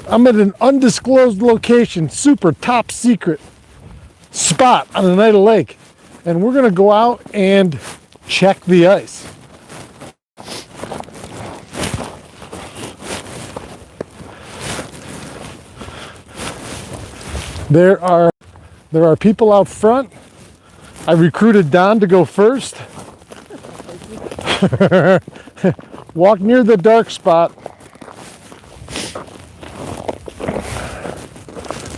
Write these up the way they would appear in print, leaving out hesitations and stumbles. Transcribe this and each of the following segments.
I'm at an undisclosed location, super top secret spot on Oneida Lake, and we're gonna go out and check the ice. There are people out front. I recruited Don to go first. Walk near the dark spot.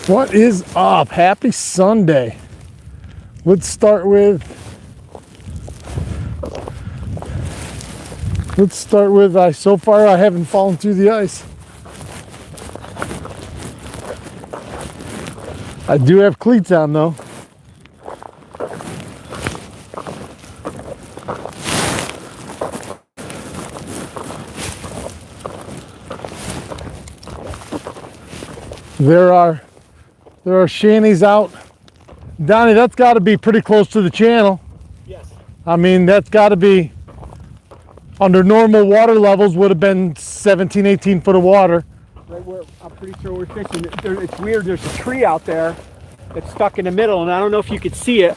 What is up? Happy Sunday. Let's start with so far I haven't fallen through the ice. I do have cleats on though. There are shanties out. Donnie, that's got to be pretty close to the channel. Yes. I mean, that's got to be, under normal water levels, would have been 17, 18 foot of water. Right where I'm pretty sure we're fishing. It's weird, there's a tree out there that's stuck in the middle, and I don't know if you could see it.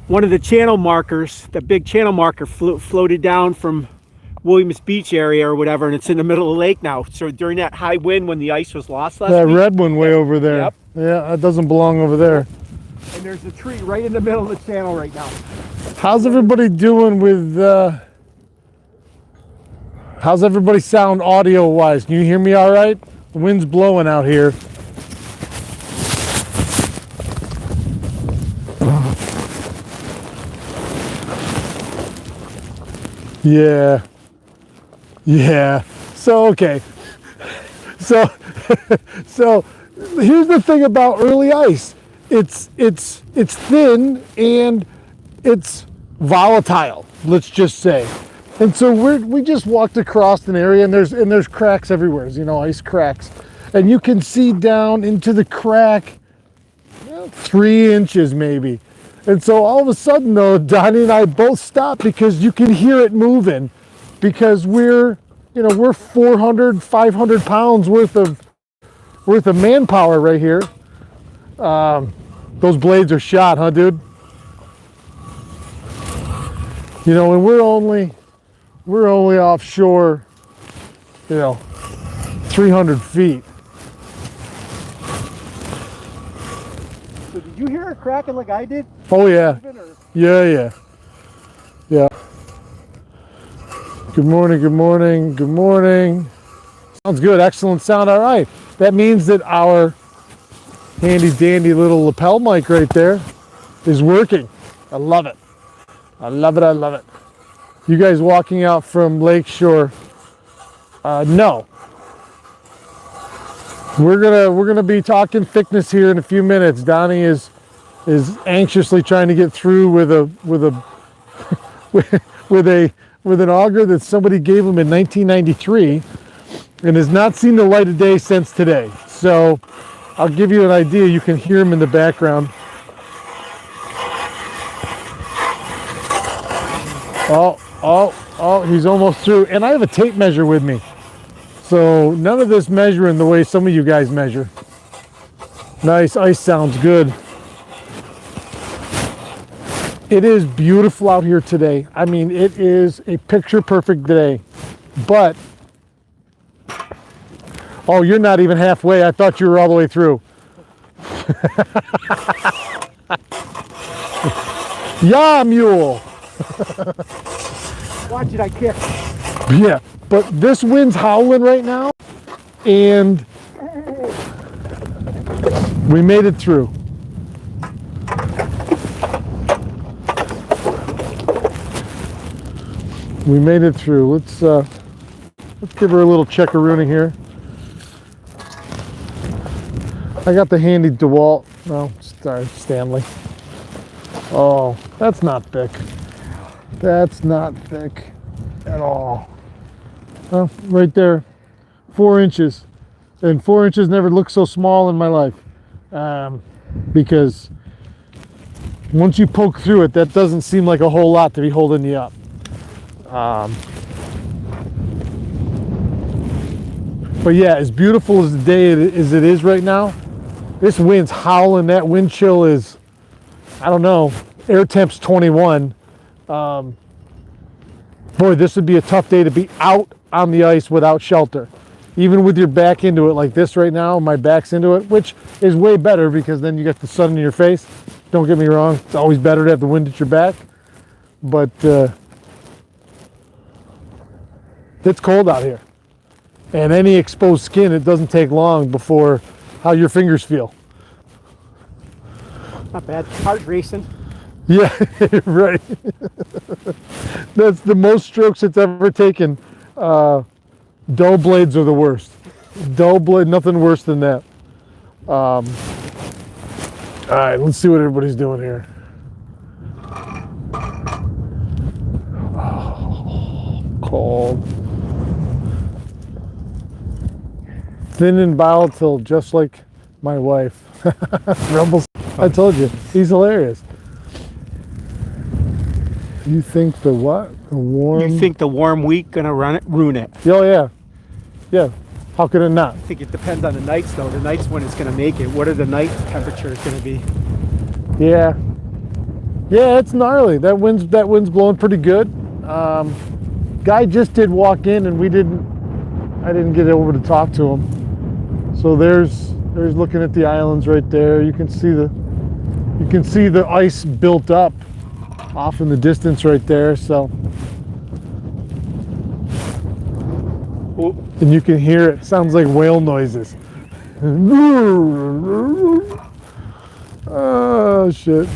One of the channel markers, the big channel marker floated down from Williams Beach area or whatever, and it's in the middle of the lake now. So during that high wind when the ice was lost last That week, red one way over there. Yep. Yeah, that doesn't belong over there. And there's a tree right in the middle of the channel right now. How's everybody doing with, how's everybody sound audio wise? Can you hear me all right? The wind's blowing out here. Yeah. So, okay. So here's the thing about early ice. It's thin and it's volatile, let's just say. And so we just walked across an area, and there's cracks everywhere, ice cracks. And you can see down into the crack 3 inches maybe. And so all of a sudden though, Donnie and I both stopped because you can hear it moving, because we're 400, 500 pounds worth of manpower right here. Those blades are shot, huh, dude? And we're only offshore, 300 feet. So did you hear it cracking like I did? Oh yeah. Yeah. Good morning. Sounds good, excellent sound, all right. That means that our handy dandy little lapel mic right there is working. I love it. You guys walking out from Lakeshore? No. We're gonna be talking thickness here in a few minutes. Donnie is anxiously trying to get through with an auger that somebody gave him in 1993 and has not seen the light of day since today. So I'll give you an idea. You can hear him in the background. Oh, he's almost through. And I have a tape measure with me. So none of this measuring the way some of you guys measure. Nice, ice sounds good. It is beautiful out here today. I mean, it is a picture perfect day. But, oh, you're not even halfway. I thought you were all the way through. Yeah, mule. Watch it, I kick. Yeah, but this wind's howling right now, and we made it through. Let's give her a little checkarooning here. I got the handy DeWalt. No, sorry, Stanley. Oh, that's not thick. That's not thick at all. Oh, right there, 4 inches. And 4 inches never looked so small in my life. Because once you poke through it, that doesn't seem like a whole lot to be holding you up. But yeah, as beautiful as the day as it is right now, this wind's howling. That wind chill is, I don't know, air temp's 21. Boy, this would be a tough day to be out on the ice without shelter. Even with your back into it like this right now, my back's into it, which is way better because then you get the sun in your face. Don't get me wrong, it's always better to have the wind at your back. But it's cold out here. And any exposed skin, it doesn't take long before how your fingers feel. Not bad. Heart racing. Yeah, right. That's the most strokes it's ever taken. Dull blades are the worst. Dull blade, nothing worse than that. All right, let's see what everybody's doing here. Oh, cold. Thin and volatile, just like my wife. Rumbles. I told you, he's hilarious. You think the what? The warm? You think the warm week gonna ruin it? Oh yeah, yeah. How could it not? I think it depends on the nights though. The nights when it's gonna make it. What are the night temperatures gonna be? Yeah, yeah. It's gnarly. That wind's blowing pretty good. Guy just did walk in, and I didn't get over to talk to him. So there's looking at the islands right there. You can see the ice built up off in the distance right there. So, and you can hear it. Sounds like whale noises. Oh shit!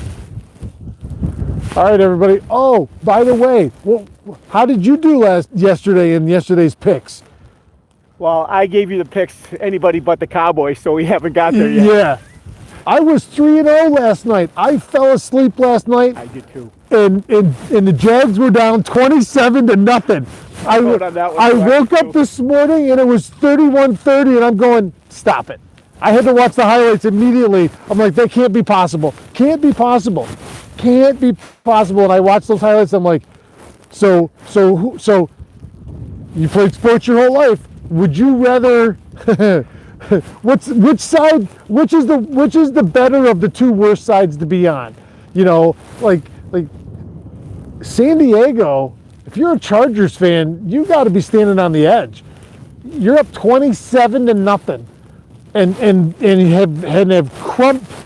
All right, everybody. Oh, by the way, well, how did you do yesterday in yesterday's picks? Well, I gave you the picks to anybody but the Cowboys, so we haven't got there yet. Yeah. I was 3-0 last night. I fell asleep last night. I did too. And the Jags were down 27-0. I woke up this morning and it was 31-30 and I'm going, stop it. I had to watch the highlights immediately. I'm like, that can't be possible. Can't be possible. Can't be possible. And I watched those highlights. I'm like, so you played sports your whole life. Would you rather which is the better of the two worst sides to be on? You know, like San Diego, if you're a Chargers fan, you got to be standing on the edge. You're up 27-0 and have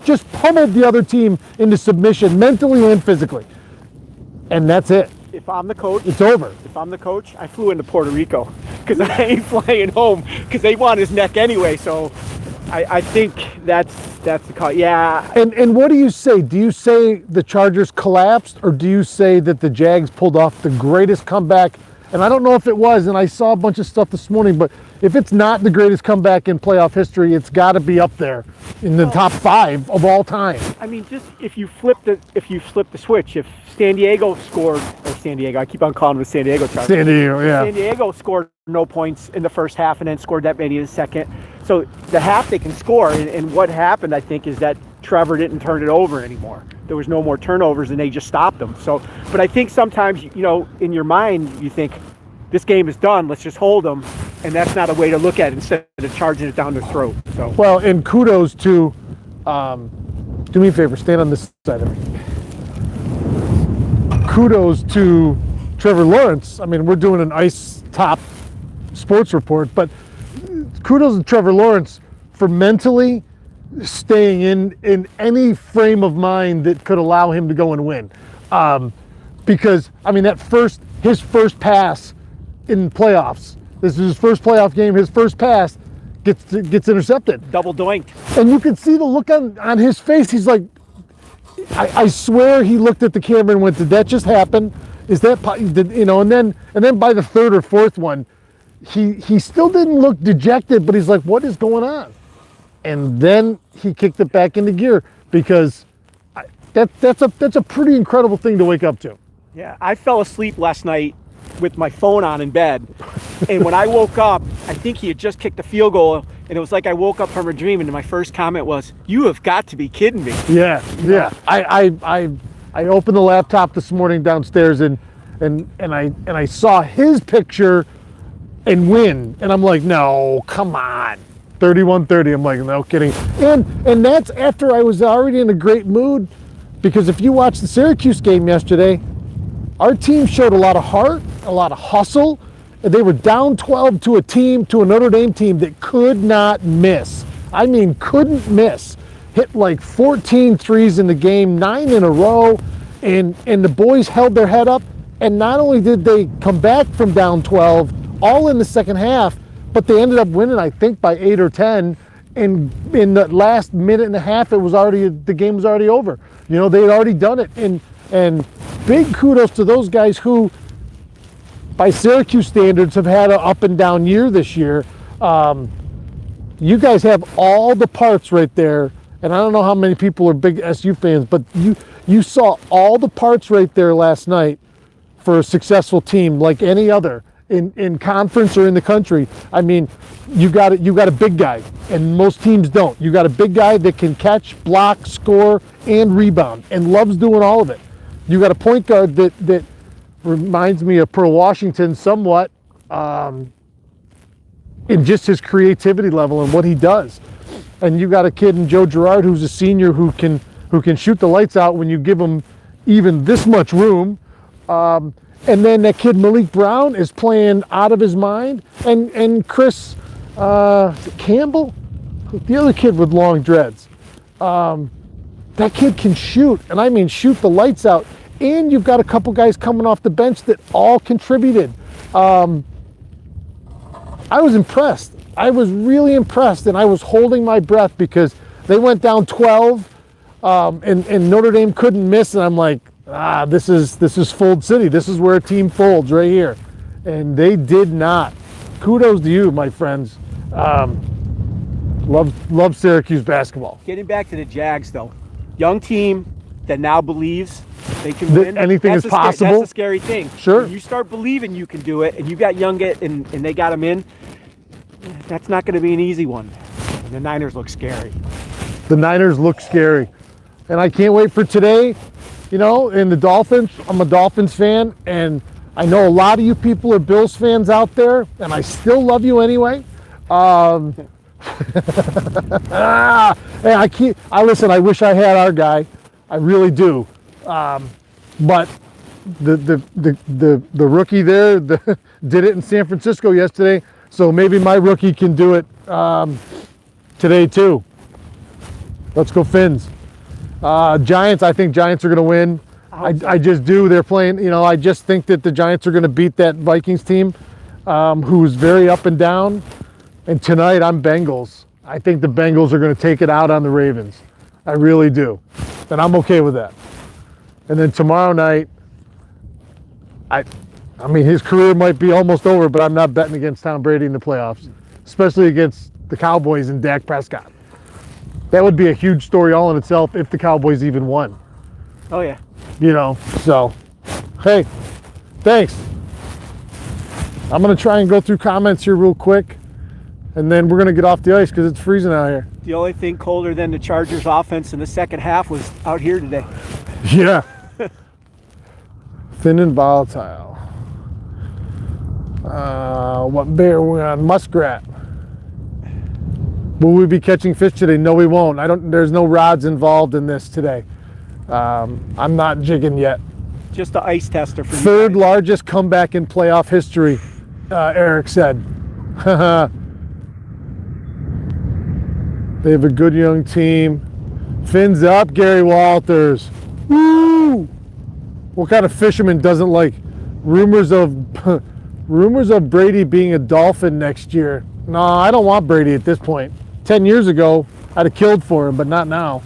just pummeled the other team into submission mentally and physically. And that's it. If I'm the coach, it's over. If I'm the coach, I flew into Puerto Rico because I ain't flying home because they want his neck anyway. So I think that's the call. Yeah. And what do you say? Do you say the Chargers collapsed, or do you say that the Jags pulled off the greatest comeback? And I don't know if it was, and I saw a bunch of stuff this morning, but if it's not the greatest comeback in playoff history, it's got to be up there in the top 5 of all time. I mean, just if you flip the switch, if San Diego scored, or San Diego, I keep on calling them the San Diego Chargers. San Diego, yeah. San Diego scored no points in the first half and then scored that many in the second. So the half they can score, and what happened, I think, is that Trevor didn't turn it over anymore. There was no more turnovers, and they just stopped them. So, but I think sometimes, you know, in your mind, you think, this game is done, let's just hold them, and that's not a way to look at it instead of charging it down their throat. So. Well, and kudos to, do me a favor, stand on this side of me. Kudos to Trevor Lawrence. I mean, we're doing an ice top sports report, but kudos to Trevor Lawrence for mentally staying in any frame of mind that could allow him to go and win. Because, I mean, his first pass in playoffs, this is his first playoff game, his first pass gets intercepted. Double doinked. And you can see the look on his face. He's like, I swear he looked at the camera and went, did that just happen? Is that, you know, and then by the third or fourth one, he still didn't look dejected, but he's like, what is going on? And then he kicked it back into gear because that's a pretty incredible thing to wake up to. Yeah, I fell asleep last night with my phone on in bed, and when I woke up, I think he had just kicked a field goal, and it was like I woke up from a dream, and my first comment was, "You have got to be kidding me!" Yeah. I opened the laptop this morning downstairs, and I saw his picture and win. And I'm like, no, come on. 31-30. I'm like, no kidding. And that's after I was already in a great mood, because if you watch the Syracuse game yesterday, our team showed a lot of heart, a lot of hustle. And they were down 12 to a Notre Dame team that could not miss. I mean, couldn't miss. Hit like 14 threes in the game, 9 in a row. And the boys held their head up. And not only did they come back from down 12, all in the second half, but they ended up winning, I think, by 8 or 10. And in the last minute and a half, the game was already over. You know, they had already done it. And big kudos to those guys who, by Syracuse standards, have had an up and down year this year. You guys have all the parts right there. And I don't know how many people are big SU fans, but you saw all the parts right there last night for a successful team like any other in conference or in the country. I mean, you got a big guy, and most teams don't. You got a big guy that can catch, block, score, and rebound, and loves doing all of it. You got a point guard that reminds me of Pearl Washington somewhat, in just his creativity level and what he does. And you got a kid in Joe Girard who's a senior who can shoot the lights out when you give him even this much room. And then that kid Malik Brown is playing out of his mind. And Chris Campbell, the other kid with long dreads, that kid can shoot, and I mean shoot the lights out. And you've got a couple guys coming off the bench that all contributed. I was impressed. I was really impressed, and I was holding my breath because they went down 12, and Notre Dame couldn't miss, and I'm like, this is Fold City. This is where a team folds right here. And they did not. Kudos to you, my friends. Love Syracuse basketball. Getting back to the Jags, though. Young team that now believes they can win. Anything is possible. That's a scary thing. Sure. When you start believing you can do it, and you got Young and they got him in, that's not going to be an easy one. And the Niners look scary. The Niners look scary. And I can't wait for today. You know, and the Dolphins, I'm a Dolphins fan, and I know a lot of you people are Bills fans out there, and I still love you anyway. Hey, listen, I wish I had our guy. I really do. But the rookie there did it in San Francisco yesterday, so maybe my rookie can do it today too. Let's go Fins. Giants, I think Giants are going to win. I just do. They're playing, you know, I just think that the Giants are going to beat that Vikings team, who's very up and down. And tonight, I'm Bengals. I think the Bengals are going to take it out on the Ravens. I really do. And I'm okay with that. And then tomorrow night, I mean, his career might be almost over, but I'm not betting against Tom Brady in the playoffs, especially against the Cowboys and Dak Prescott. That would be a huge story all in itself if the Cowboys even won. Oh, yeah. You know, so, hey, thanks. I'm going to try and go through comments here real quick, and then we're going to get off the ice because it's freezing out here. The only thing colder than the Chargers offense in the second half was out here today. Yeah. Thin and volatile. What bear are we on? Muskrat. Will we be catching fish today? No, we won't. There's no rods involved in this today. I'm not jigging yet. Just the ice tester for Third largest comeback in playoff history, Eric said. They have a good young team. Fins up, Gary Walters. Woo! What kind of fisherman doesn't like rumors of Brady being a Dolphin next year? No, I don't want Brady at this point. 10 years ago, I'd have killed for him, but not now.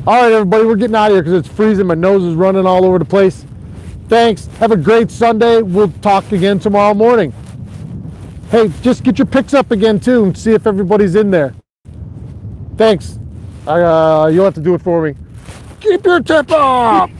All right, everybody, we're getting out of here because it's freezing. My nose is running all over the place. Thanks. Have a great Sunday. We'll talk again tomorrow morning. Hey, just get your picks up again, too, and see if everybody's in there. Thanks. You'll have to do it for me. Keep your tip up!